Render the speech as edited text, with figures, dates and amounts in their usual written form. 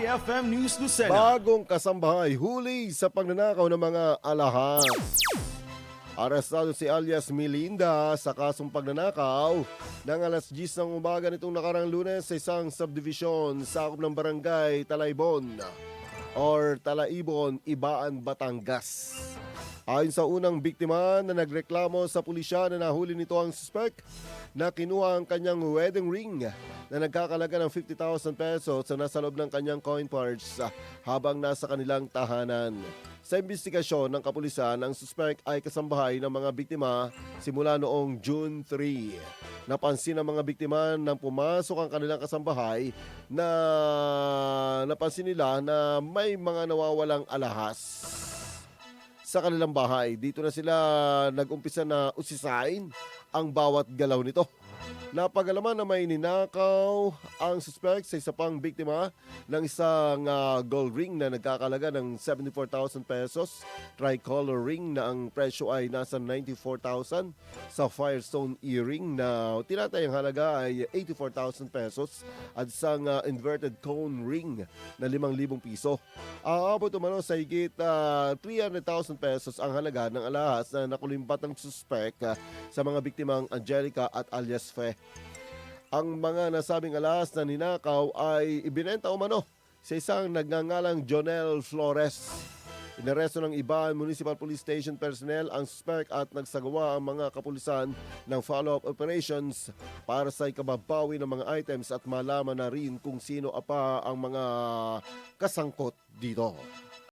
IFM News Lucena. Bagong kasambahay huli sa pagnanakaw ng mga alahas. Arestado si alias Melinda sa kasong pagnanakaw ng alas 10 ng umaga nitong nakarang Lunes sa isang subdivision sakop ng barangay Talaibon or Talaibon, Ibaan, Batangas. Ayon sa unang biktima na nagreklamo sa pulisya na nahuli nito ang suspect na kinuha ang kanyang wedding ring na nagkakalaga ng 50,000 pesos sa nasa loob ng kanyang coin purse habang nasa kanilang tahanan. Sa investigasyon ng kapulisan, ang suspect ay kasambahay ng mga biktima simula noong June 3. Napansin ng mga biktima nang pumasok ang kanilang kasambahay na napansin nila na may mga nawawalang alahas sa kanilang bahay. Dito na sila nag-umpisa na usisain ang bawat galaw nito. Napagalaman na may ninakaw ang suspect sa isa pang biktima ng isang gold ring na nagkakalaga ng 74,000 pesos, tricolor ring na ang presyo ay nasa 94,000, sa Firestone earring na tinatayang halaga ay 84,000 pesos at isang inverted cone ring na 5,000 piso. Aabot umano sa higit 300,000 pesos ang halaga ng alahas na nakulimbat ng suspect sa mga biktimang Angelica at alias Fe. Ang mga nasabing alahas na ninakaw ay ibinenta umano sa isang nagngangalang Jonel Flores. Inaresto ng Ibaan Municipal Police Station personnel ang suspect at nagsagawa ang mga kapulisan ng follow-up operations para sa ikababawi ng mga items at malaman na rin kung sino pa ang mga kasangkot dito.